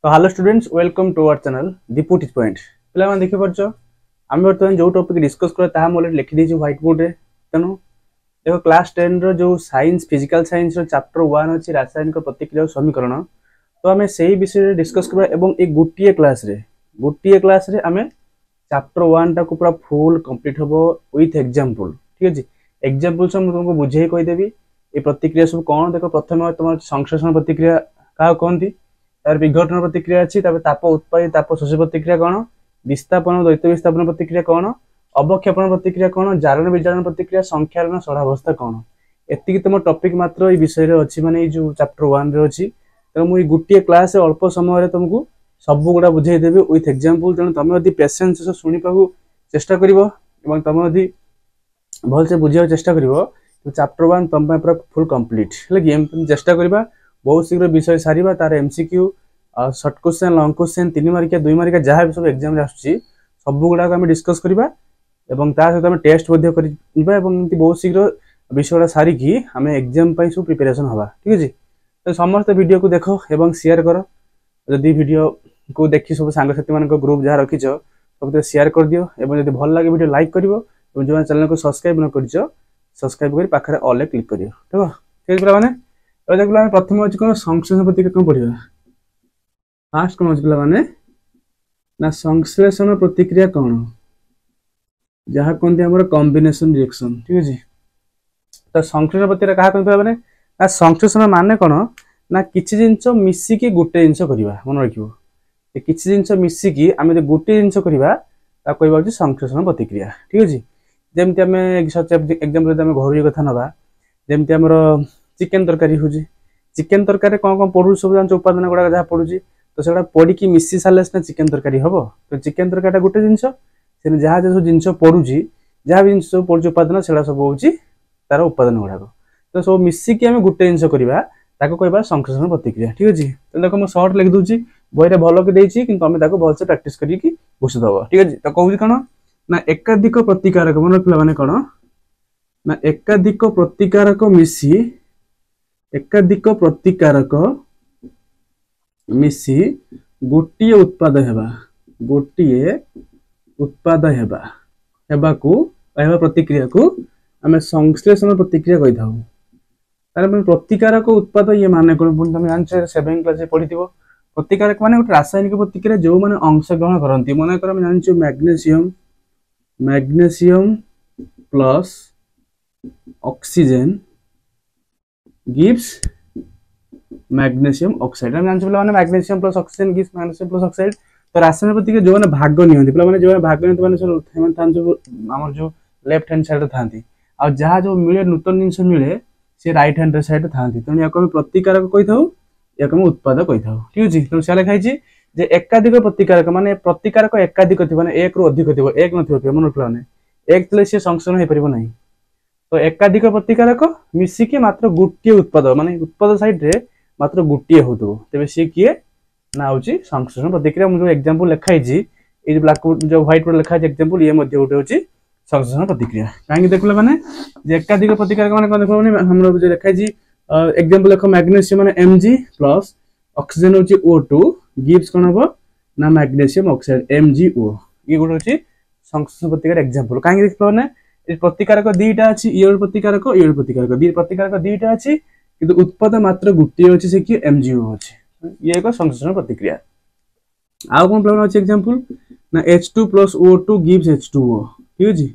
तो hello students, welcome to our channel Deepu teach point. पिला माने देखि परछ हम बर्तमान जो टॉपिक डिस्कस कर ताहा मोले लिखि दी व्हाइट बोर्ड रे। तनो देखो क्लास 10 रो जो साइंस फिजिकल साइंस रो चैप्टर 1 अछि रासायनिक प्रतिक्रिया समीकरण। तो हमें सही विषय रे डिस्कस करबा एवं एक गुटिए क्लास रे हमें चैप्टर 1 टा को पूरा फुल कंप्लीट होबो विथ एग्जांपल। ठीक अछि, एग्जांपल से हम तुमको बुझेई कहि देबी ए प्रतिक्रिया सब कोन। देखो प्रथम तुम संश्लेषण प्रतिक्रिया का कोनती, तार विघटन प्रतिक्रिया अच्छी, ताप उत्पादित ताप शोषी प्रतिक्रिया कौन, विस्थापन द्वैत विस्थापन प्रतिक्रिया कौन, अवक्षेपण प्रतिक्रिया कौन, जारण विजारण प्रतिक्रिया, संख्यारण सहावस्था कौन। एति तुम टॉपिक मात्र ये विषय रे अछि, माने जो चैप्टर 1 रे अछि। तो मुई गुटिए क्लास अल्प समय रे तुमको सब गुडा बुझाई देबी विथ एग्जांपल। तेणु तुम यदि पेशेंस से सुनि पाबु चेष्टा करिवो एवं तुम यदि भल से बुझिया चेष्टा करिवो तो चैप्टर 1 तुम पूरा फुल कंप्लीट लेकिन हम चेष्टा करबा बहुत शीघ्र विषय सारिबा। तार MCQ short question long question 3 मार्किया 2 मार्किया जहाँ भी सब एग्जाम रे आछी सब गुडा हम डिस्कस करबा एवं ता सहित हम टेस्ट मध्ये करबा एवं एंती बहुत शीघ्र विषयटा सारी की हम एग्जाम पई सब प्रिपरेशन हवा। ठीक अछि, तो समस्त वीडियो को देखो एवं शेयर करो। यदि वीडियो को देखि सब सांग साथी मान ग्रुप जहाँ रखिछ सब शेयर कर दियो एवं यदि भल लागे वीडियो लाइक करिवो एवं जो चैनल को सब्सक्राइब न करिछ सब्सक्राइब करी पाखरे ऑल क्लिक करियो। ठीक है माने ए देखला हम प्रथम अछि कोन संश्लेषण प्रतिक्रिया कोन पढिबा। फास्ट कोन अछि माने ना संश्लेषण प्रतिक्रिया कोन जहाँ कोनते हमर कॉम्बिनेशन रिएक्शन। ठीक अछि, तो संश्लेषण प्रतिक्रिया कहा कोन माने ना संश्लेषण माने कोन ना किछि जिंस मिसी के गुटे जिंस करिवा। मन रखिबो ए किछि जिंस मिसी की आमे गुटे जिंस करिवा ता कहबा अछि संश्लेषण प्रतिक्रिया। ठीक अछि, जेमति हमें एग्जांपल हम घरोई कथा नबा, जेमति हमर चिकन तरकारी होजी, चिकन तरकारी कौन कौन पड़ू सब जान उपादान गुडा जहाँ पड़ुची तो सेटा पड़ी की मिसी साले ना चिकन तरकारी हबो। तो चिकन तरकारी गोटे जिंस से जहाँ जो जिंस पड़ुची जहाँ भी जिंस सब पड़ुची उपादान सेटा सब होची तार उपादान गुडा। तो सब मिसी की हम गोटे जिंस करबा ताको कहबा संश्लेषण प्रतिक्रिया। ठीक अछि, तो देखो मैं शॉर्ट लिख दूची बहिरे भलो के देइची किंतु हमें ताको भल से प्रैक्टिस करी की बुझ दबो। ठीक अछि, तो कहूची कोन ना एकाधिक प्रतिकारक मन रखला माने कोन ना एकाधिक प्रतिकारक मिसी एकाधिक प्रतिकारक मिसी गोटिए उत्पाद हेबा हेबा को हेबा प्रतिक्रिया को हमें संश्लेषण प्रतिक्रिया कहि थाउ। तार माने प्रतिकारक उत्पाद ये माने कोन पुन तुम जानछ 7 क्लास रे पढिथिबो। प्रतिकारक माने एक रासायनिक प्रतिक्रिया जो माने अंश ग्रहण करंती। माने कर हम जानछ magnesium plus oxygen gives magnesium oxide. हम जानछ माने magnesium plus oxygen gives magnesium plus oxide. तो रासायनिक प्रतिक्रिया जो माने भाग नियंती माने जो भाग नियंती माने हेमन थान जो हमर जो लेफ्ट हैंड साइड थांती आ जहाँ जो मिले नूतन जिंस मिले से राइट हैंड साइड थांती। तेणु या हम प्रतिकारक कहि थाउ या हम उत्पाद कहि थाउ। ठीक अछि, तो से लिखा छै जे एकाधिक प्रतिकारक माने प्रतिकारक एकाधिक थि माने एक रु अधिक थिबो, एक नथिबो मन रखला माने एक तले से संश्लेषण हे परिबो नाही। तो एकाधिक प्रतिकारक मिसी के मात्र गुटिए उत्पाद माने उत्पाद साइड रे मात्र गुटिए होतो तबे से किए ना होची संश्लेषण प्रतिक्रिया। मु जो एग्जांपल लिखाई छी ए ब्लैक बोर्ड जो व्हाइट बोर्ड लिखा छै एग्जांपल ये मध्ये उठे होची संश्लेषण प्रतिक्रिया। काहे देखला माने जे एकाधिक प्रतिकारक माने कोन देखला माने हमरो जो लिखाई छी एग्जांपल लिखो मैग्नीशियम माने Mg प्लस ऑक्सीजन होची O2 गिव्स कोन हबो ना मैग्नीशियम ऑक्साइड MgO। ये गुड होची संश्लेषण प्रतिक्रिया एग्जांपल। काहे देखला माने ए प्रतिकारक दीटा अछि, ये प्रतिकारक दी प्रतिकारक दीटा अछि किंतु उत्पाद मात्र गुटिए अछि से कि MgO अछि। ये एक संश्लेषण प्रतिक्रिया। आ कोन प्रॉब्लम अछि एग्जांपल ना H2 + O2 gives H2O। ठीक अछि,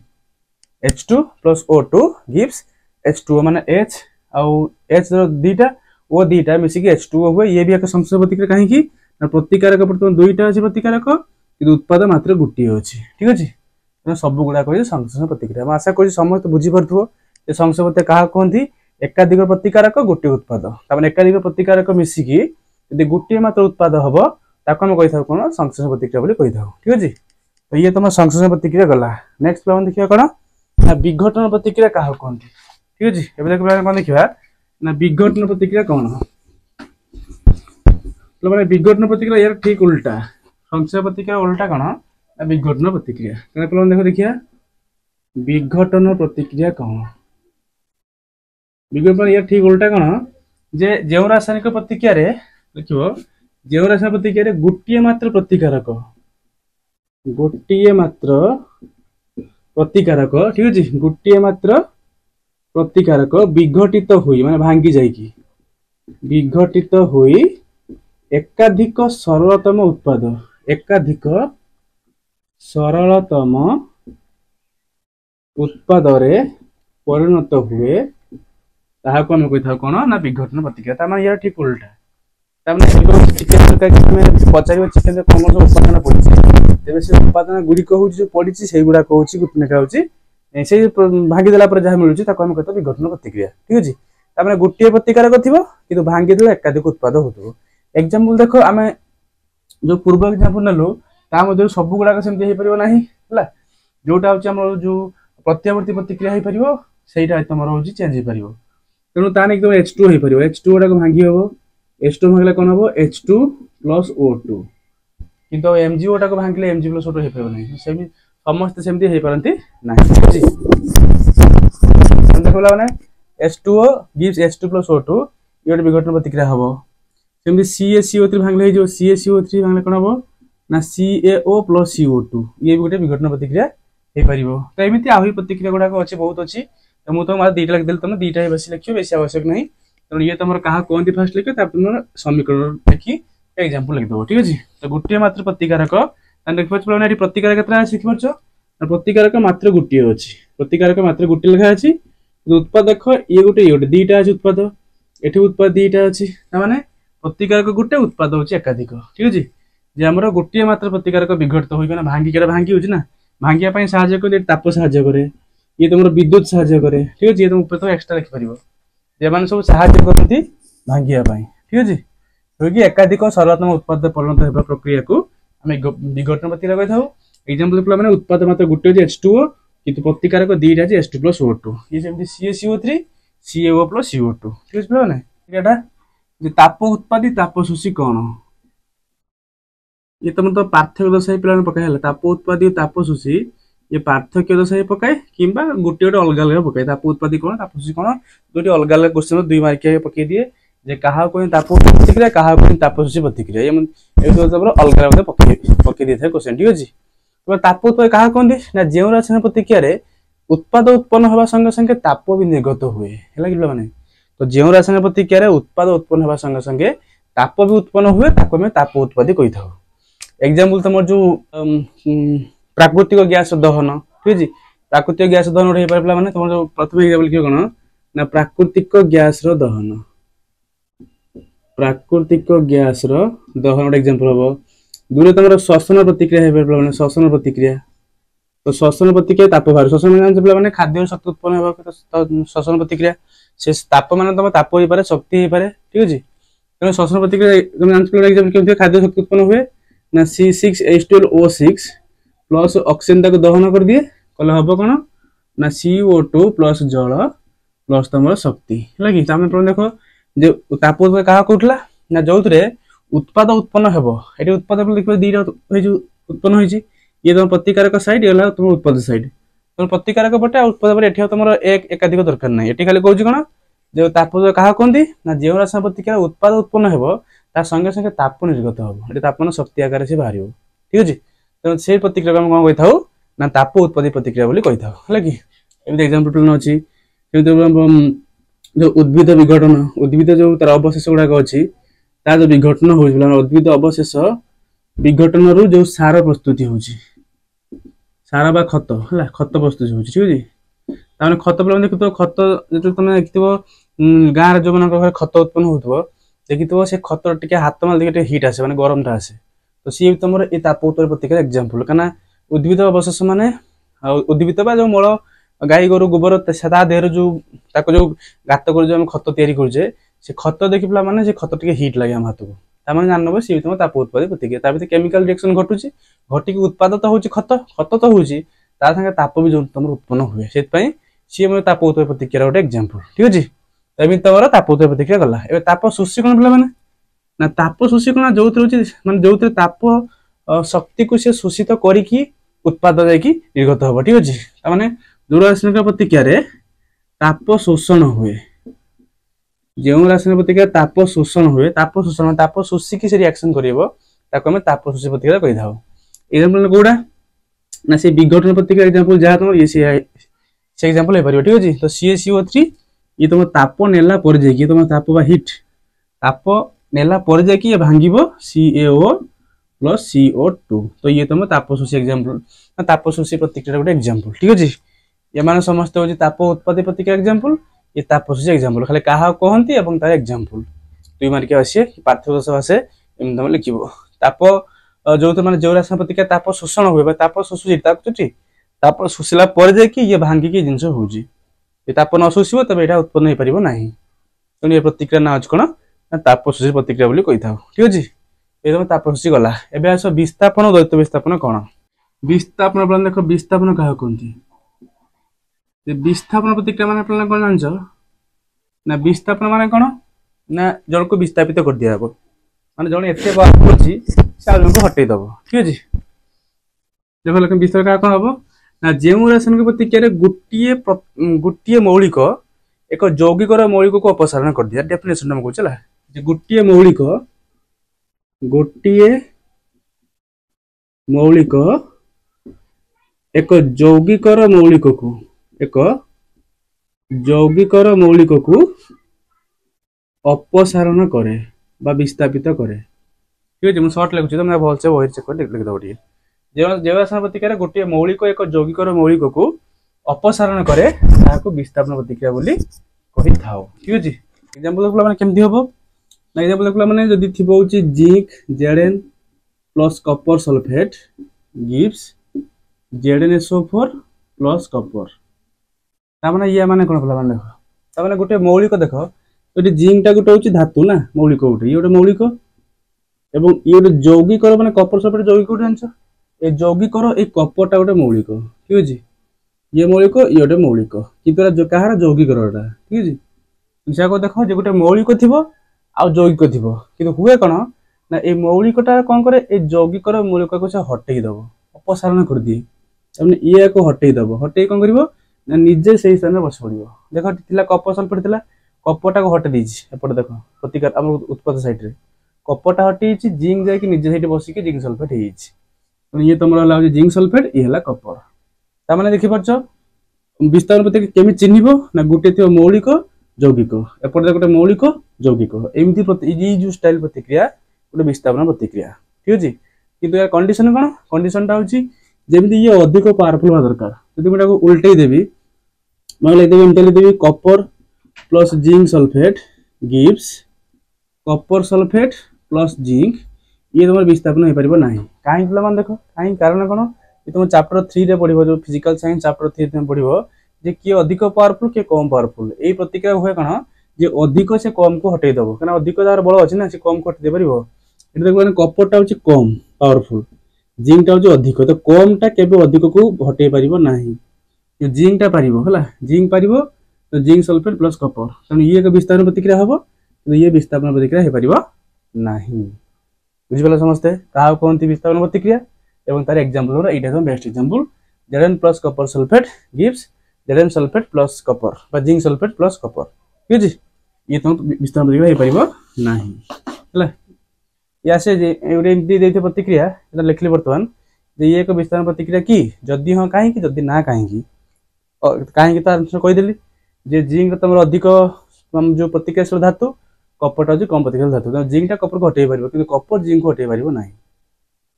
H2 + O2 gives H2O माने H आउ H दीटा O दीटा मिसी कि H2O हुए। ये भी एक संश्लेषण प्रतिक्रिया काहे कि ना प्रतिकारक प्रथम दुईटा अछि प्रतिकारक किंतु उत्पाद मात्र गुटिए अछि। ठीक अछि, तो सब गुडा कहि संश्लेषण प्रतिक्रिया। मैं आशा करि समस्त बुझी परथुओ ए संश्लेषण प्रतिक्रिया कहा कोनथि एकाधिक प्रतिकारक गोटे उत्पाद। तामाने एकाधिक प्रतिकारक मिसी कि यदि गोटे मात्र उत्पाद हबो ताको हम कहि थाउ कोन संश्लेषण प्रतिक्रिया बोली कहि थाउ। ठीक अछि, तो ये तुम संश्लेषण प्रतिक्रिया गला। नेक्स्ट प्लान देखिया कोन ना विघटन प्रतिक्रिया कहा कोनथि। ठीक अछि, एबे देख प्लान कोन देखिया ना विघटन प्रतिक्रिया कोन तो माने विघटन प्रतिक्रिया यार ठीक उल्टा संश्लेषण प्रतिक्रिया उल्टा कोन ना विघटन प्रतिक्रिया। तो प्लान देखो देखिया विघटन प्रतिक्रिया कोन विघटन यार ठीक उल्टा कोन जे रासायनिक प्रतिक्रिया रे देखिबो ଯେଉଁ ରାସାୟନିକ ପ୍ରତିକ୍ରିୟାରେ ଗୋଟିଏ ମାତ୍ର ପ୍ରତିକାରକ ठीक ଅଛି ଗୋଟିଏ ମାତ୍ର ପ୍ରତିକାରକ ବିଘଟିତ ହୋଇ ମାନେ ଭାଙ୍ଗି ଯାଇକି ବିଘଟିତ ହୋଇ ଏକାଧିକ ସରଳତମ उत्पादरे परिणत हुए ताहाको हम कहि थाउ कोन ना विघटन प्रतिक्रिया ता माने यार ठीक उल्टा ता माने चिकेन तरकारी में पचारिबो चिकेन रे कोन सब उत्पादन पड़िछि तेबे से उत्पादन गुडी को होछि जो पड़िछि सेही गुडा को होछि गुटने का होछि से भांगी देला पर जहा मिलुछि ताको हम कहतो विघटन प्रतिक्रिया ठीक अछि ता माने गुटिए प्रतिकारक थिबो किंतु भांगी देला एकाधिक उत्पाद होतबो एग्जांपल देखो आमे जो पूर्व एग्जांपल नलो ता मध्ये सब गुडा सेमति हे परिबो नाही हला जोटा होछि हमर जो प्रत्यावर्ती प्रतिक्रिया हो पारिबो सेटा तमर होछि चेंज हो पारिबो तेनु ताने एकदम H2 हो पारिबो H2 गुडा को भांगी होबो H2 भांगले कोन होबो H2 + O2 किंतु MgO टा को भांगले Mg + O2 हो पारिबो नै सेमि समस्त सेमति हे परंती नाही बुझी देखला माने H2O gives H2 + O2 योड विघटन प्रतिक्रिया होबो सेमि CaCO3 भांगले हे जो CaCO3 भांगले कोन होबो ना CaO + CO2 ये भी गोटे विघटन प्रतिक्रिया हे परिबो तो एमिति आहुरी प्रतिक्रिया गुडा को अछि बहुत अछि तो मु तो मार दीटा लिख देल तुम दीटा ही बसी लिखियो बेसी आवश्यक नहीं तो ये तमर कहा कोनती फर्स्ट लिखियो त तुम समीकरण लिखि एग्जांपल लिख दो ठीक अछि तो गुटिए मात्र प्रतिकारक तन लिख पछ प्लान प्रतिकारक केतरा अछि लिख परछो प्रतिकारक मात्र गुटिए अछि प्रतिकारक मात्र गुटिए लिखा अछि उत्पादक ये गोटे दीटा अछि उत्पाद एठी उत्पाद दीटा अछि त माने प्रतिकारक गुटे उत्पाद होछि एकाधिक ठीक अछि जे हमर गुटिए मात्र प्रतिकारक विघटित होई ना भांगी केरा भांगी होछि ना भांगिया पई सहायता करे ताप सहायता करे ये तुमर विद्युत सहायता करे ठीक अछि ये तुम ऊपर तो एक्स्ट्रा लिख परिबो जे माने सब सहायता करथि भांगिया पई ठीक अछि तो कि एकाधिक सरलतम उत्पाद परिणत हेबा प्रक्रिया को हम विघटन प्रतिक्रिया कहै थाउ एग्जांपल प्ला माने उत्पाद मात्र गुटे जे H2O किंतु प्रतिकारक दीटा जे H2 + O2 ये जेमति CaCO3 CaO + CO2 ठीक अछि प्ला माने एटा जे ताप उत्पादी ताप शोषी कोन ये तुम तो पार्थक्य दशाई प्लान पकाय हला ताप उत्पादी ताप शोषी ये पार्थक्य दशाई पकाय किंबा गुटे गुटे अलग अलग पकाय ताप उत्पादी कोन ताप शोषी कोन दुटी अलग अलग क्वेश्चन 2 मार्क के पकाय दिए जे कहा कोन ताप प्रतिक्रिया कहा कोन ताप शोषी प्रतिक्रिया ये तो तबर अलग अलग पकाय दिए थे क्वेश्चन ठीक अछि तो ताप उत्पाद कहा कोन दे ना जेउ रासायनिक प्रतिक्रिया रे उत्पाद उत्पन्न होबा संगे संगे ताप भी निर्गत हुए हला कि माने तो जेउ रासायनिक प्रतिक्रिया रे उत्पाद उत्पन्न होबा संगे संगे ताप भी उत्पन्न हुए ताको में ताप उत्पादी कहि थाउ एग्जांपल तमर जो प्राकृतिक गैस दहन ठीक अछि प्राकृतिक गैस दहन रे परला माने तमर जो प्रथम एग्जांपल कियो कोन ना प्राकृतिक गैस रो दहन एग्जांपल हो दूरे तमर श्वसन प्रतिक्रिया हे परला माने श्वसन प्रतिक्रिया तो श्वसन प्रतिक्रिया ताप बाहर श्वसन माने माने खाद्य शक्ति उत्पन्न होबा तो श्वसन प्रतिक्रिया से ताप माने तम ताप होई पारे शक्ति होई पारे ठीक अछि तो श्वसन प्रतिक्रिया तुम एग्जांपल केमथि खाद्य शक्ति उत्पन्न हुए ना C6H12O6 प्लस ऑक्सीजन तक दहन कर दिए कले हबो कोन ना CO2 प्लस जल प्लस तमर शक्ति हला कि तामे प्रथम देखो जे ताप कहा कोठला ना जोतरे उत्पाद उत्पन्न हेबो एटी उत्पाद लिखबे दीटा होई जो उत्पन्न होई छी ये तुम प्रतिकारक साइड येला तुम उत्पाद साइड तुम प्रतिकारक बटे उत्पाद बटे एठी तुमर एक एकाधिक दरकार नै एठी खाली कहूची कोन जे ताप कहा कोंदी ना जेउ रासायनिक प्रतिक्रिया उत्पाद उत्पन्न हेबो ता संगे संगे ताप निर्गत होबो एटी तापन शक्ति आकार से बाहरियो ठीक अछि तो से प्रतिक्रिया हम कोन कहि थाउ ना ताप उत्पादी प्रतिक्रिया बोली कहि थाउ हला कि एबे एग्जांपल प्लान अछि जो उद्भिद विघटन उद्भिद जो तार अवशेष गुडा अछि ता जो विघटन होई प्लान उद्भिद अवशेष विघटन रु जो सार प्रस्तुति होछि सार बा खत हला खत प्रस्तुति होछि ठीक अछि ताने खत प्लान देखि तो खत जे तुम देखितबो गां रे जो मन घर खत उत्पन्न होतबो देखितबो से खत टिके हाथ माल दिके हीट आसे माने गरम ता आसे तो सी तमर ए ताप उत्तर प्रतिक्रिया एग्जांपल काना उद्भिद अवशेष माने उद्भिद बा जो मळ गाई गोरु गोबर सदा देहर जो ताको जो गात कर जो हम खत तयारी करजे से खत देखिपला माने से खत टिके हीट लागे हम हाथ को ता माने जानबो सी तम ताप उत्पादी प्रतिक्रिया ता भीतर केमिकल रिएक्शन घटुची घटी के उत्पाद तो होची खत तो होची ता संगे ताप भी जो तमर उत्पन्न हुए सेत पई सी हम ताप उत्पादी प्रतिक्रिया गोटे एग्जांपल ठीक अछि तबि तमर ताप उत्पादी प्रतिक्रिया गला एबे ताप शोषीकरण पला माने ना ताप शोषीकरण जोथि होची माने जोथि ताप शक्ति को से शोषित करी की उत्पाद जायकी निर्गत होबो ठीक अछि ता माने दूररासायनिक प्रतिक्रिया रे ताप शोषण हुए जो रासायनिक प्रतिक्रिया ताप शोषण हुए ताप शोषिकी से रिएक्शन करिवो ताको हम ताप शोषी प्रतिक्रिया कहि थाउ। एग्जांपल कोडा ना से विघटन प्रतिक्रिया एग्जांपल जहा तुम ये से एग्जांपल हे परियो ठीक अछि। तो CaCO3 ये तुम ताप नेला पर जे तुम ताप बा हीट ताप नेला पर जे ये भांगिबो CaO प्लस CO2 तो ये तुम ताप शोषी एग्जांपल ताप शोषी प्रतिक्रिया गोटे एग्जांपल ठीक अछि। ये माने समस्त हो ताप उत्पत्ति प्रतिक्रिया एग्जांपल ये ताप शोषी एग्जांपल खाली कहा कहंती एवं तार एग्जांपल दुई मार्क आसे पार्थक्य दश आसे एम तुम लिखिबो। ताप जो तो माने जो रासायनिक प्रतिक्रिया ताप शोषण हुए ताप शोषुची ताप शोषिला पर जे कि ये भांगी की जिंस होउची ये ताप न शोषिबो तबे एटा उत्पन्न हे परिबो नाही। तो ये प्रतिक्रिया ना कोन ताप शोषी प्रतिक्रिया बोली कहि थाउ ठीक अछि। ए तुम ताप शोषी गला एबे आसो विस्थापन और द्वैत विस्थापन कोन विस्थापन अपन देखो विस्थापन कहा कोनती विस्थापन प्रतिक्रिया माने अपन कोन जानछो ना विस्थापन माने कोन ना जण को विस्थापित कर दिया हबो माने जण एते बात होची से जण को हटै दबो ठीक अछि। देखो लेकिन विस्तार का कोन हबो ना जेउ रासायनिक प्रतिक्रिया रे गुटिए मौलिक एक यौगिकर मौलिक को अपसारण कर दिया डेफिनेशन हम कहू चला जे गुटिए मौलिक एक यौगिकर मौलिक को अपसारण करे बा विस्थापित करे ठीक है। शॉर्ट लिखुची तो मैं भलसे बही चेक कर लिख दो टिए जे रासायनिक प्रतिक्रिया गोटे मौलिक एक यौगिकर मौलिक को अपसारण करे ताको विस्थापन प्रतिक्रिया बोली कहि थाओ ठीक अछि। एग्जांपल देखला माने केमथि होबो ना एग्जांपल देखला माने जदी थिबो होची zinc Zn plus copper sulphate gives ZnSO4 plus copper ता माने ये माने कोन माने देखो ता माने गोटे मौलिक देखो तो जिंक टा गोटे होची धातु ना मौलिक गोटे ये गोटे मौलिक एवं ये गोटे यौगिकर माने कॉपर सल्फेट यौगिक गोटे जानछ ए यौगिकर ए कॉपर टा गोटे मौलिक ठीक अछि। ये मौलिक ये गोटे मौलिक किंतु जो कहार यौगिकरटा ठीक अछि। इसा को देखो जे गोटे मौलिक थिबो आ यौगिक थिबो किंतु हुए कोन ना ए मौलिकटा कोन करे ए यौगिकर मौलिक को से हटेई दबो अपसारण कर दिए तने ये को हटेई दबो हटेई कोन करबो ना निजे सही स्थान में बस पड़िबो। देखो थिला कॉपर सल्फेट थिला कॉपरटा को हटे दीछि एपट देखो प्रतिकार हम उत्पाद साइड रे कॉपरटा हटे छि जिंक जाय कि निजे साइड बसी कि जिंक सल्फेट हे छि तो ये तुमरा ला जिंक सल्फेट ये हला कॉपर ता माने देखि परछो विस्तार प्रतिक्रिया केमि चिन्हिबो ना गुटे थियो मौलिक यौगिक एपट गोटे मौलिक यौगिक एमती ई जो स्टाइल प्रतिक्रिया गोटे विस्थापन प्रतिक्रिया ठीक अछि। किंतु यार कंडीशन कोन कंडीशनटा होछि जेमिति ये अधिक पावरफुल होवा दरकार जदि मैं उल्टै देबी मैं लिख देबी एमती लिख देबी copper plus zinc sulphate gives copper sulphate plus zinc ये तुम विस्थापन हो पारिबो नाही काहे पिला मान देखो काहे कारण कोन ये तुम चैप्टर 3 रे पढिबो जो फिजिकल साइंस चैप्टर 3 रे पढिबो जे कि अधिक पावरफुल के कम पावरफुल ए प्रतिक्रिया हुए कोन जे अधिक से कम को हटै दबो कना अधिक तार बल अछि ना से कम को हटै दे परिबो एटा देखो माने कॉपर टा होछि कम पावरफुल जिंक टा होछि अधिक तो कम टा केबे अधिक को हटै पारिबो नाही ये जिंक टा पारिबो हला जिंक पारिबो तो जिंक सल्फेट प्लस कॉपर तने ये के विस्थापन प्रतिक्रिया हबो तो ये विस्थापन प्रतिक्रिया हे पारिबो नाही बुझि गेल समझते का कोनती विस्थापन प्रतिक्रिया एवं तार एग्जांपल रो एटा तो best example Zn plus copper sulphate gives Zn sulphate plus copper बा जिंक सल्फेट प्लस कॉपर ठीक अछि। ये तो विस्थापन प्रतिक्रिया हे पारिबो नाही हला या से जे एमती देते प्रतिक्रिया एटा लिखली वर्तमान जे ये एक विस्थापन प्रतिक्रिया की जदी हां काहे की जदी ना काहे की काहे की तार आंसर कहि देली जे जिंक तमर अधिक जो प्रतिक्रियाशील धातु कॉपर जो कम प्रतिक्रियाशील धातु तो जिंक टा कॉपर को हटै पारिबो किंतु कॉपर जिंक को हटै पारिबो नाही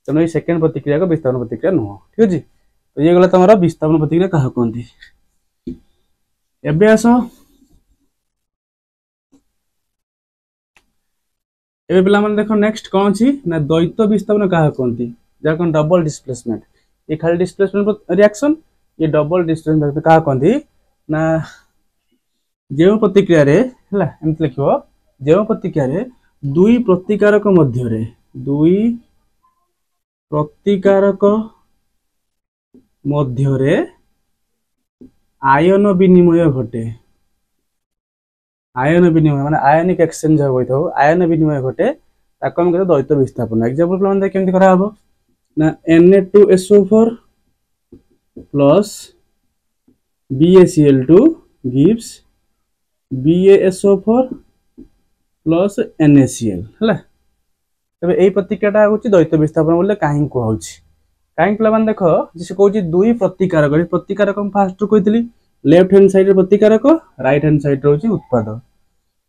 तनो ये सेकंड प्रतिक्रिया को विस्थापन प्रतिक्रिया नो ठीक अछि। तो ये गला तमरा विस्थापन प्रतिक्रिया कहा कोनती एबे आसो एबे पिला मन देखो नेक्स्ट कोन छी ना द्वैत विस्थापन कहा कोनती जा कोन डबल डिस्प्लेसमेंट ये खाली डिस्प्लेसमेंट रिएक्शन ये डबल डिस्प्लेसमेंट कहा कोनती ना जेउ प्रतिक्रिया रे हला एमत लिखिबो जेउ प्रतिक्रिया रे दुई प्रतिकारक मध्यरे आयन विनिमय घटे आयन विनिमय माने आयनिक एक्सचेंज होइथो आयन विनिमय घटे ताको हम कहते द्वैत विस्थापन एग्जांपल प्लान केमति करा हबो ना Na2SO4 plus BaCl2 gives BaSO4 plus NaCl है। तेज यही प्रतिक्रिया हूँ द्वैत विस्थापन बोले कहीं कहूँ कहीं पे देख से कौन दुई प्रतिकारक प्रतिकारक फास्ट कही लेफ्ट हैंड साइड प्रतिकारक राइट हैंड साइड रोचे उत्पाद।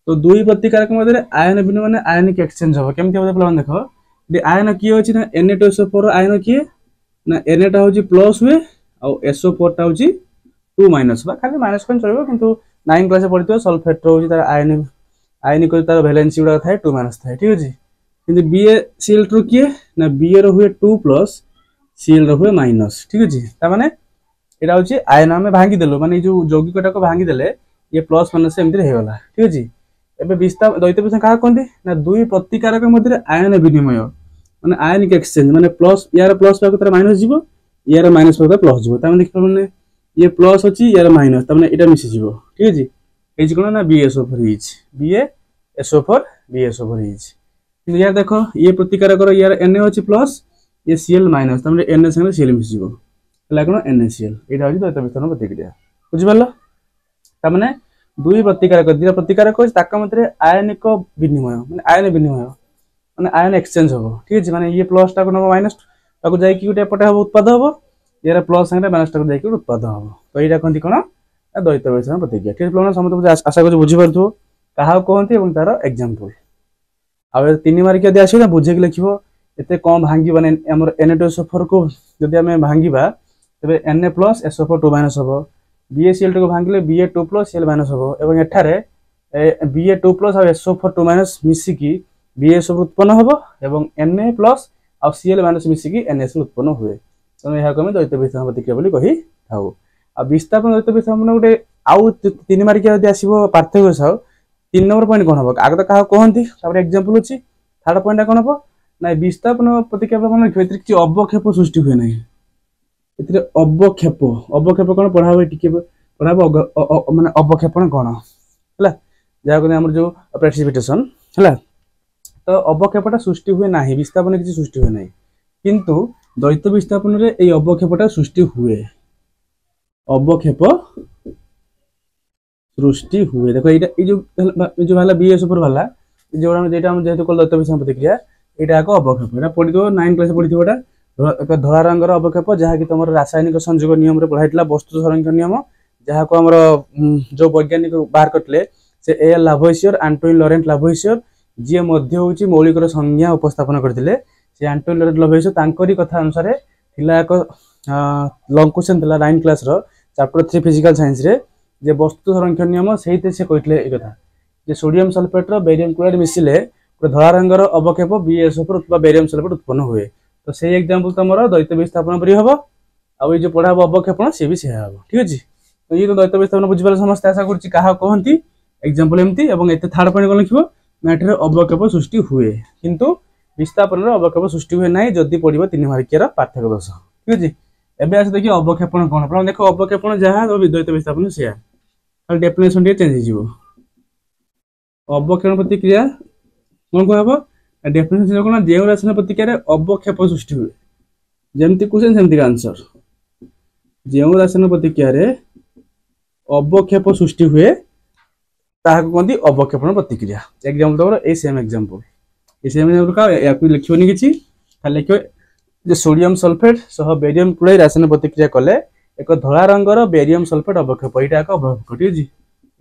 तो दुई प्रतिकारक मध्य आयन विनिमय माने आयनिक एक्सचेंज हम केमती हम देख ये आयन किए अच्छी ना Na2SO4 आयन किए ना Na हूँ प्लस हुए आउ SO4 टा हूँ 2 माइनस खाली माइनस कौन चलो कि 9 क्लास पढ़ी सल्फेट रोज तार आयन आयनिक तार भैलेंसी गुड़ा थाए 2 माइनस थाए ठीक अच्छे कि BaCl रू किए ना Ba रुए 2 प्लस Cl रुए माइनस ठीक अच्छे ताने यहाँ हूँ आयन आम भांगीदेलु माने जो यौगिकटा को भांगीदेले ये प्लस माइनस एमती होगा ठीक अच्छे एबे विस्थापन द्वैत विस्थापन क्या कहते ना दुई प्रतिकारक मध्य आयन विनिमय माने आयनिक एक्सचेंज माने प्लस यार प्लस पाक तार माइनस जीवो यार माइनस पाक प्लस जीवो तामे देख पाने ये प्लस अच्छी यार माइनस तामे एटा मिसी जीवो ठीक अछि एज कोन ना BaSO4 हिज BaSO4 हिज कि यार देखो ये प्रतिकारक यार Na अछि प्लस ये Cl माइनस तामे Na संगे Cl मिसी जीवो हला कोन NaCl एटा अछि द्वैत विस्थापन प्रतिक्रिया बुझि पालो तामे दुई प्रतिकारक दुटा प्रतिकारक ताक मध्य आयनिक विनिमय माने आयन विनिमय माने आयन एक्सचेंज हम ठीक अच्छे माने ये प्लस टाक नब माइनस टाक जाकि गोटे पटे हम उत्पाद हम यार प्लस संगे माइनस टाक जाकि उत्पाद हम तो यहाँ कहती कौन द्वैत विस्थापन प्रतिक्रिया ठीक है समस्त आशा कर बुझीपार क्या कहते और तार एग्जांपल आ 3 मार्क यदि आस बुझे लिख एत कम भांगे आम Na2SO4 को जब आम भांगा तेज Na प्लस SO4 2 माइनस हम BaCl को भांगे Ba2 प्लस Cl माइनस हम एठारे Ba2 प्लस और SO4 2 माइनस मिसिकी BaSO4 उत्पन्न हम एवं Na प्लस और Cl माइनस मिसिकी NaCl उत्पन्न हुए तेणु यहाँ आम द्वैत विस्थापन प्रतिक्रिया कही था आ विस्थापन द्वैत विस्थापन गोटे आउ 3 मार्क यदि आसो पार्थक्य साउ 3 नंबर पॉइंट कौन हम आगे तो क्या कहते एग्जांपल अच्छी थर्ड पॉइंट कौन हम ना विस्थापन प्रतिक्रिया मन लिखे किसी अवक्षेप सृष्टि हुए ना ए अवक्षेप अवक्षेप कौन पढ़ा टे पढ़ा माने अवक्षेपण कौन है जहाँ कहते आम जो प्रेसिपिटेशन है तो अवक्षेपटा सृष्टि हुए ना विस्थापन किसी सृष्टि हुए ना किंतु द्वैत विस्थापन रे এই अवक्षेपटा सृष्टि हुए अवक्षेप सृष्टि हुए देखो ये जो वाला BaSO4 वाला जो हम जेहेतु कल द्वैत विस्थापन प्रतिक्रिया यहाँ एक अवक्षेप यहाँ पढ़ी 9 क्लास पढ़ी एक धला रंगर अवक्षेप जहाँकि तुम रासायनिक संयोग नियम पढ़ाई वस्तु संरक्षण नियम जहाँ को आमर जो वैज्ञानिक बाहर करते से A.L. लाभोइसियर आंटोइन लॉरेंट लाभोइसियर जी मध्य हूँ मौलिकर संज्ञा उपस्थापन करते से आंटोइन लॉरेंट लाभोइसियर तांकरी कथा अनुसार थिला एक लॉन्ग क्वेश्चन थिला 9 क्लास रो चैप्टर 3 फिजिकल साइंस रे जे वस्तु संरक्षण नियम सहित से कहते ए कथा जे सोडियम सल्फेट रो बेरियम क्लोराइड मिसिले धला रंगर अवक्षेप BaSO4 अथवा बेरियम सल्फेट उत्पन्न हुए तो से एग्जांपल तुम द्वैत विस्थापन पर हम आउ जो पढ़ा अवक्षेपण सी भी हम ठीक अच्छे तो ये तो द्वैत विस्थापन बुझे समस्त आशा कर कहती एग्जांपल एमती एत थर्ड पॉइंट कौन लिखो ना अवक्षेप सृष्टि हुए किंतु विस्थापन अवक्षेप सृष्टि हुए ना जदि पड़ो 3 मार्किया पार्थक्य दोष ठीक अच्छे एवं आस देखिए अवक्षेपण कौन देख अवक्षेपण जहाँ द्वैत विस्थापन से खाली डेफिनेशन चेंज हो अवक्षेपण प्रतिक्रिया कौन कह हम डेफिनेशन कौन जो रासायनिक प्रतिक्रिया अवक्षेप सृष्टि हुए जमती क्वेश्चन सेमती आंसर जो रासायनिक प्रतिक्रिया अवक्षेप सृष्टि हुए कहती अवक्षेपण प्रतिक्रिया एग्जांपल तमर ए सेम एग्जांपल का या लिखनी किसी लिख जो सोडियम सल्फेट सह बेरियम क्लोराइड रासायनिक प्रतिक्रिया कले एक धला रंगर बेरियम सल्फेट अवक्षेप यहाँ एक अवक्षेप ठीक है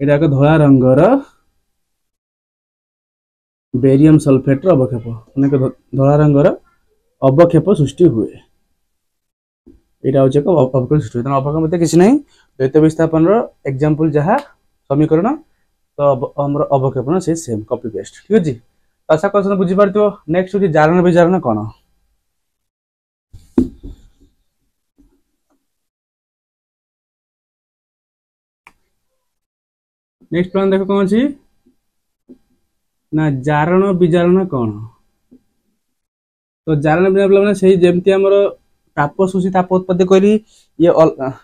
यहाँ एक धला रंगर बेरियम सल्फेट अवक्षेप माने धला रंगर अवक्षेप सृष्टि हुए यहाँ हूँ एक अवक्षेप सृष्टि हुए अवक्षेप मतलब किसी ना द्वैत विस्थापन एग्जांपल जहाँ समीकरण तो आम अवक्षेपण से सेम कॉपी पेस्ट ठीक अच्छे आशा क्वेश्चन बुझीपार नेक्स्ट हूँ जारण विजारण कौन नेक्स्ट प्लान देख कौन अच्छी ना जारण विजारण कौन तो जारण विजारण से जमती आमर ताप शोषी ताप उत्पाद कहली ये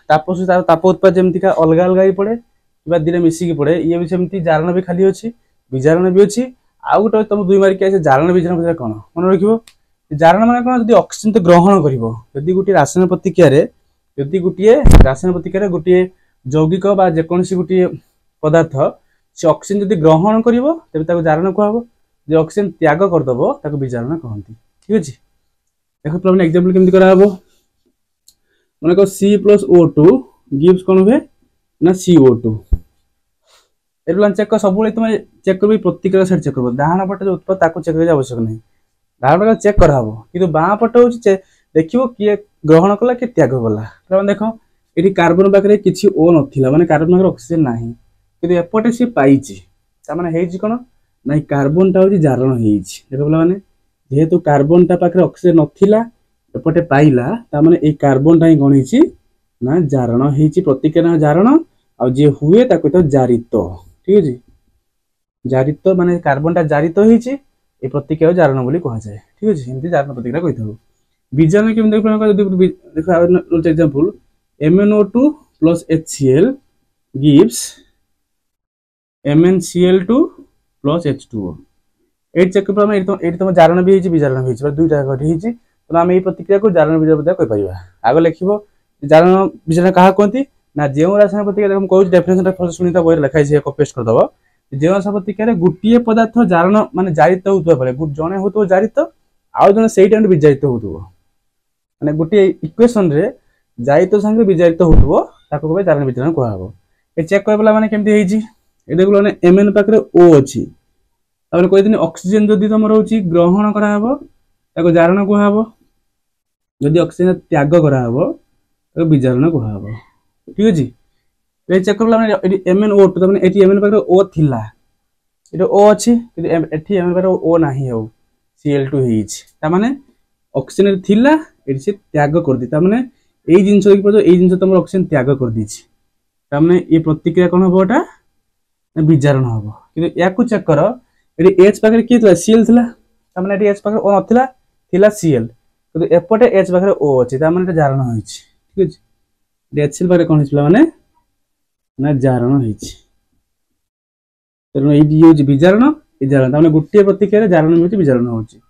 ताप शोषी ताप उत्पाद जमती का अलग अलग ही पड़े कि दिन मिसिकी पड़े ये भी सेमती जारण भी खाली अच्छी विजारण भी अच्छी आउ गोटे तुम 2 मार्क आसे जारण विजारण कौन मन रख जारण मान कौन जो ऑक्सीजन ग्रहण कर गोटे रासायनिक प्रतिक्रिया गोटे रासायनिक प्रतिक्रिया गोटे यौगिक जेकोसी गोटे पदार्थ से ऑक्सीजन जदि ग्रहण करिवो तेबे ताको जारण कहबो जे ऑक्सीजन त्याग करदबो ताको विजारण कहंती ठीक अछि देखो प्रॉब्लम एग्जांपल केमति करा हबो माने को C+O2 गिव्स कोन हुए ना CO2 एरलान चेक कर सबले तुम चेक करबी प्रतिक्रिया साइड चेक करबो डाहाण पटे जो उत्पाद ताको चेक करे आवश्यक नहीं डाहाण पटे चेक करा हबो किंतु बाह पटे होची देखिवो कि ग्रहण कला कि त्याग कला प्रमाण देखो एठी कार्बन पाखरे किछि O नथिला माने कार्बन पाखरे ऑक्सीजन नाही किंतु एपटे से पाइछि ता माने हेछि कोन नाही कार्बन ता होची जारण हेछि देखो बोला माने जेहेतु कार्बन ता पाखरे ऑक्सीजन नथिला एपटे पाइला ता माने ए कार्बन ता ही कोन हेछि ना जारण हेछि प्रतिक्रिया जारण आ जे हुए ताको तो जारित ठीक अछि जारित माने कार्बन ता जारित हेछि ए प्रतिक्रिया जारण बोली कहा जाय ठीक अछि हिंदी जारण प्रतिक्रिया कहिथौ बीजाणु केम देखो example MnO2 plus HCl gives MnCl2 plus H2O एट चेक पर एट तुम जारण भी हेछि बीजारण भी हेछि दुईटा घटी हेछि तो हम एई प्रतिक्रिया को जारण बीजारण कहि परिबा आगो लिखिबो जारण बीजारण कहा कोंती ना जेउ रासायनिक प्रतिक्रिया हम कहू डेफिनेशन फर्स्ट सुनिता बोइर लिखा छै को पेस्ट कर दबो जेउ रासायनिक प्रतिक्रिया गुटिए पदार्थ जारण माने जारित होतबा परे जणे होतो जारित आउ जणे सेई टाइम विजारित होतबो माने गुटिए इक्वेशन रे जारित संगे विजारित होतबो ताको कहबे जारण बीजारण कहबो ए चेक करबला माने केमति हेछि ए देखलो ने Mn पाखरे O अछि तापर कोइ दिन ऑक्सीजन जदि तमर होछि ग्रहण करा हबो ताको जारण कहबो जदि ऑक्सीजन त्याग करा हबो ताको विजारण कहबो ठीक अछि ए चेक करला माने एटी MnO2 तमने एटी Mn पाखरे O थिला एटा O अछि कि एटी Mn पाखरे O नाही हो Cl2 हेछि ता माने ऑक्सीजन थिला एटी से त्याग कर दी ता माने एई जिंस देखि पजो एई जिंस तमर ऑक्सीजन त्याग कर दिछि ता माने ए प्रतिक्रिया कोन होबोटा विजारण होबो कि याकु चेक करो एटी H पाखरे की थिला Cl थिला ता माने एटी H पाखरे O नथिला थिला Cl कि एपटे H पाखरे O अछि ता माने जारण होइछि ठीक अछि HCl पाखरे कोन हिसला माने ना जारण होइछि तेनो एडी यूज विजारण ए जारण ता माने गुटिए प्रतिक्रिया जारण होइछि विजारण होइछि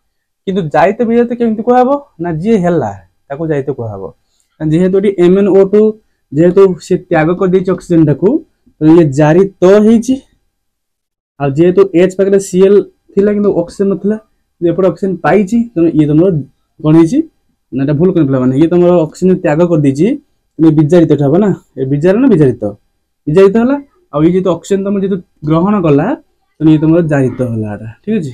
किंतु जायते विजारित केमति कहबो ना जे हेला ताको जायते कहबो जेहेतु एटी MnO2 जेहेतु से त्याग कर दैछि ऑक्सीजन टाकू तो ये जारित तो हेछि आ जेहेतु H पाखरे Cl थिला किंतु ऑक्सीजन नथिला एपट ऑक्सीजन पाइछि तो ये तमरो कोन हेछि ना एटा भूल करला माने ये तमरो ऑक्सीजन त्याग कर दैछि तो विजारित हबो ना ए विजारण विजारित विजारित होला आ ये जेतु ऑक्सीजन तम जेतु ग्रहण कला तो ये तमरो जारित होला एटा ठीक अछि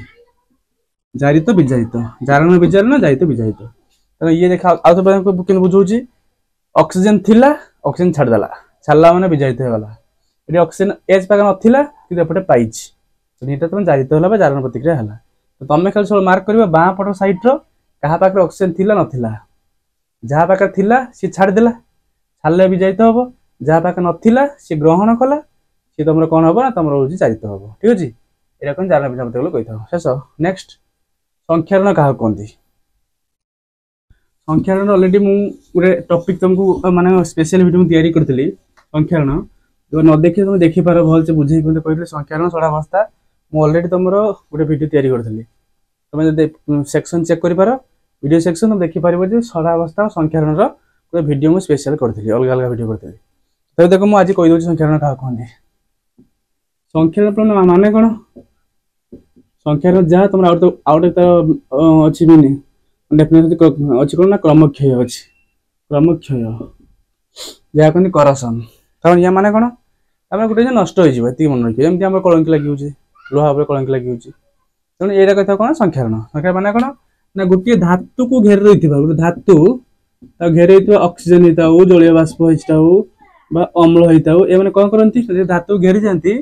जारित विजारित जारण विजारण जारित विजारित तो ये देखा आ तो केन बुझौछि ऑक्सीजन थिला ऑक्सीजन छाड़ देला छाड़ला माने विजारित होला एटी ऑक्सीजन H पाखरे नथिला कि एपटे पाइछि तो एटा तुम जारित होला बा जारण प्रतिक्रिया होला तो तमे खाली सब मार्क करबा बाह पट साइड रो कहा पाखरे ऑक्सीजन थिला नथिला जहा पाखरे थिला से छाड़ देला छाड़ले विजारित होबो जहा पाखरे नथिला से ग्रहण कला से तमरो कोन होबो ना तमरो होछि जारित होबो ठीक अछि एरा कोन जारण बीजारण प्रतिक्रिया कहिथाउ शेष नेक्स्ट संख्यारण कहा कोंती संख्यारण ऑलरेडी मु पूरे टॉपिक तुमको माने स्पेशल वीडियो में तैयारी करथली संख्यारण जो न देखि तुम देखि पारो भल से बुझी कोन कहले संख्यारण सडा अवस्था मु ऑलरेडी तुमरो पूरे वीडियो तैयारी करथली तुम जदि सेक्शन चेक करि पारो वीडियो सेक्शन तुम देखि पारिबो जे सडा अवस्था संख्यारण रो पूरे वीडियो में स्पेशल करथली अलग अलग वीडियो करथली तो देखो मु आज कहि दोछि संख्यारण कहा कोंती संख्यारण प्रमाण माने कोन संख्यारण जा तुम आउट अछि बिनी डेफिनेटली अछि कोन ना क्रमक्षय अछि क्रमक्षय या कोन करसन कारण या माने कोन हमरा गुटे नष्ट होई जिवो ती मन रखि एमति हमर कलंक लागि होछि लोहा ऊपर कलंक लागि होछि तने एरा कथा कोन संख्यारण संख्यारण माने कोन ना गुटे धातु को घेर रहिथिबा गुटे धातु ता घेर रहिथिबा ऑक्सीजन हिता हो जलीय बाष्प हिता हो बा अम्ल हिता हो ए माने कोन करंती धातु घेरि जानती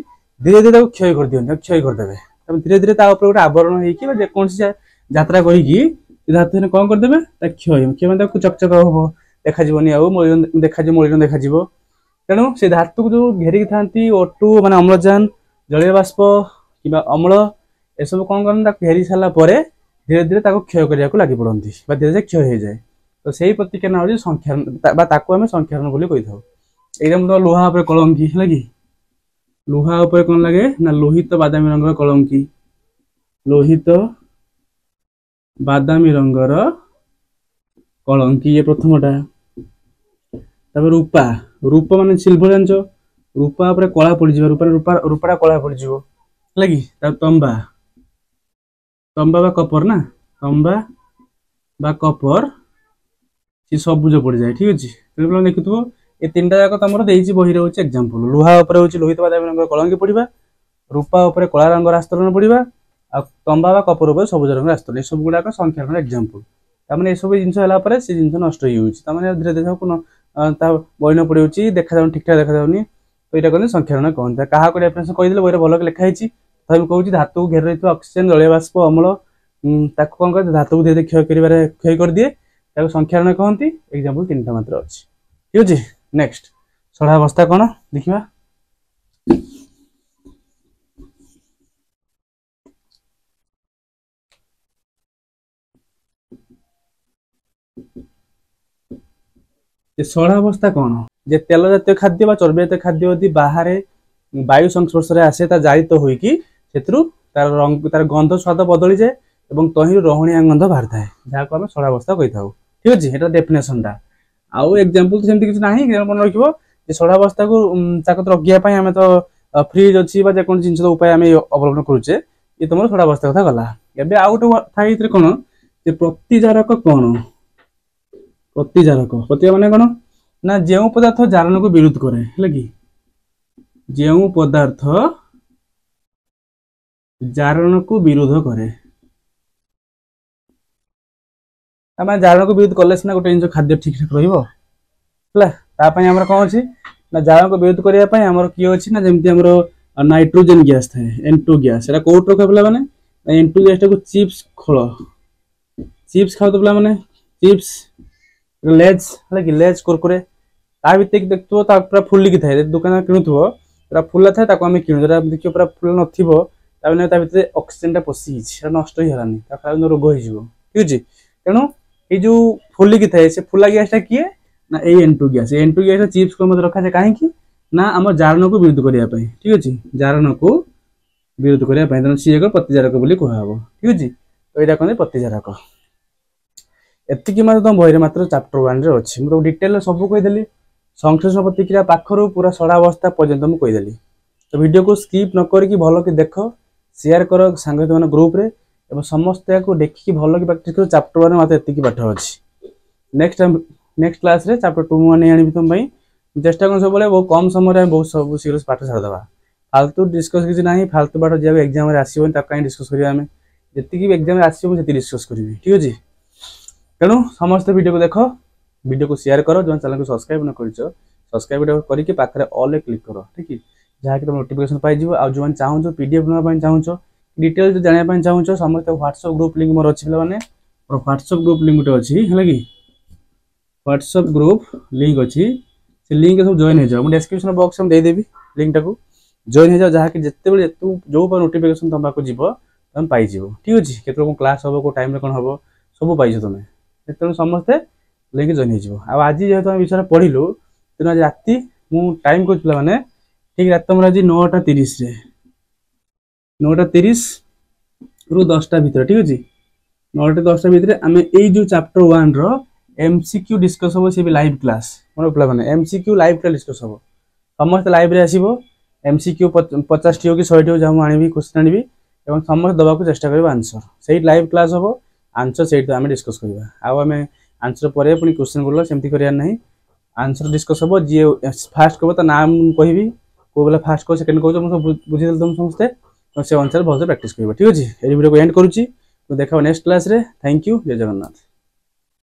धीरे धीरे ताको क्षय कर दियन क्षय कर देबे तब धीरे धीरे ता ऊपर गुटे आवरण हेइ कि जे कोन से यात्रा करी कि धातु ने कोन कर देबे ता क्षय माने ताको चकचक होबो देखा जीवनी आ मलिन देखा जीव मलिन देखा जीवो तेणु से धातु को जो घेरिक थांती O2 माने अम्लजान जलीय बाष्प किबा अम्ल ए सब कोन करन ता घेरि साला परे धीरे धीरे ताको क्षय करिया को लागि पड़ंती बा धीरे धीरे क्षय हो जाए तो सेही प्रतिक्रिया ना होजी संख्यारण बा ताको हमें संख्यारण बोली कहि थाउ एरम तो लोहा ऊपर कलंकी लागी लोहा ऊपर कोन लागे ना लोहित बादामी रंगर कलंकी लोहित बादामी रंगर कलंकी ये प्रथमटा तब रूपा रूप माने सिल्वर जानचो रूपा ऊपर कला पड़ जाए रूपा रूपाटा कला पड़ जाए कि तंबा तंबा बा कपर ना तंबा बा कपर सी सबुज पड़ जाए ठीक अच्छे पे देखुव ये तीन टा जाक तुम बही रोचे एग्जांपल लुहा लोहित बादामी कलंकी पड़ा रूपा उपर कला रंग आस्तरण पड़ा आ तंबा कपर उपर सबुज रंग आस्तरण ये सब गुड़ाक संख्या एग्जांपल तार ये सब जिन से जिन नष्ट हो धीरे धीरे बही न पड़े देखा ठीक ठाक देखा तो यहाँ कहते संख्यारण कहते क्या डेफिनेसन कहीदे बही भल लिखाई तथा कहूँ धातु को घेर रही ऑक्सीजन जलीय बाष्प अम्ल कौन कहते धातु को धीरे क्षय कर क्षय कर दिए संख्यारण कहती एग्जांपल तीन टा मात्र अच्छी ठीक अच्छे नेक्स्ट सड़ावस्था कौन देखा सड़ावस्था कौन जे तेल जातीय खाद्य चर्बी जातीय खाद्य यदि बाहर वायु संस्पर्श आसे जारित होइकी तार रंग तार गंध स्वाद बदली जाए और तही रहुणिया गंध बाहर थाए जहाँ को आम सड़ावस्था कही था ठीक अच्छे ये डेफिनेसन टा आउ एग्जांपल तो सेमती किसी ना मन रखिए सड़ावस्था को ताकत रखापी आम तो फ्रिज अच्छी जेको जिन उपाय आम अवलम्बन करुचे ये तुम सड़ावस्था कथा गला एवं आउ गोटे था कौन प्रतिजारक कौन प्रतिजारक प्रतिजा माने कौन ना जो पदार्थ जारण को विरोध करे है कि जो पदार्थ जारण को विरोध करे जारण को विरोध कले सीना गोटे जिन खाद्य ठीक ठाक रहा कौन अच्छी ना जारण को विरोध करने आमर किए अच्छी ना जमी नाइट्रोजेन गैस थाए N2 गैस एटा कौट रखा पे मैंने N2 गैस टाक चिप्स खोल चिप्स खाओ तो पे मैंने चिप्स लेज है कि लेज कुरकुरे ता भर देखो पूरा फुलिकी थाए दुकान किणुव पूरा फुला थाए आम किणु देखिए पूरा फुला नथिर ऑक्सीजन पशि नष्ट ही हलानी रोग हो ठीक अच्छे तेणु ये जो फुलिकी थाए से फुला गैसटा किए ना N2 gas N2 gas chips को रखा जाए कहीं ना आम जारण को विरोध करने ठीक अच्छे जारण को विरोध करने तेणु सी एक प्रतिजारक कहब ठीक अच्छे तो यहाँ कहते प्रतिजारक एतिकी तुम बही मात्र चैप्टर 1 रे अच्छी मुझे डिटेल सब कहीदेली संश्लेषण प्रतिक्रिया पाखर पूरा सड़ावस्था पर्यटन मुझे कहीदेली तो वीडियो को स्किप न करके भल कि देख शेयर कर सांग मान ग्रुप रे एवं समस्ते को देखिए भल कि प्रैक्टिस कर चैप्टर 1 मत एतिकी पाठ अच्छी नेक्स्ट क्लास रे चैप्टर 2 मैंने आनी तुम चेष्टा कर सब बहुत कम समय बहुत सब शीघ्र पाठ छाड़देवा फालतू डिस्कस किसी ना फालतू पाठ जब एग्जाम आसो कहीं डिस्कस करें जी एग्जाम आसो डिस्कस करी ठीक अच्छे तेणु समस्त वीडियो को देख वीडियो को शेयर करो जो चैनल को सब्सक्राइब न कर सब्सक्राइब करके पाखे ऑल क्लिक कर ठीक है जहाँकि तुम नोटिफिकेशन पाइज आ जो चाहो पीडीएफ ना चाहो डिटेल जो जानापी चाहो समस्त व्हाट्सएप ग्रुप लिंक मोर अच्छी पे मोर व्हाट्सएप ग्रुप लिंक गोटे अच्छी है कि व्हाट्सएप ग्रुप लिंक अच्छी से लिंक सब जॉइन हो जाओ डिस्क्रिप्शन बॉक्स में देदेवी लिंक टाक जॉइन हो जाओ जहाँकि जिते जो नोटिफिकेशन तुम पाक जीव तुम पाइज ठीक अच्छे केत क्लास हम को टाइम कौन हम सब पाइज तुम्हें तेणु समस्ते लिंक जॉइन हो आज जेहतु आम विषय पढ़लु तेणु आज राति मुझे टाइम कह मैंने ठीक रात तुम आज 9:30 9:30 रु 10टा भितर ठीक अच्छे 9:10 भितर आम यो चैप्टर 1 रो MCQ डिस्कस हम सी लाइव क्लास मन पे मैंने MCQ लाइव क्लास डिस्कस हम समस्त लाइव आसो MCQ 50 टी हो कि 100 टी हो जहाँ आनी क्वेश्चन आनी और समस्त दवा को चेष्टा कर आंसर से लाइव क्लास हम आंसर से आम डिस्कस करवा आम आंसर पर पुणी क्वेश्चन बोल सेमती करार आंसर डिस्कस हम जी फास्ट कह तो नाम कहि कौ बेला फास्ट कह सेकेंड कह मुझे बुझीदेल तुम समस्ते से अनुसार भलसे प्राक्ट कर ठीक अच्छे ये वीडियो को एंड करुच्ची तो देखा नेक्स्ट क्लास रे थैंक यू जय जगन्नाथ।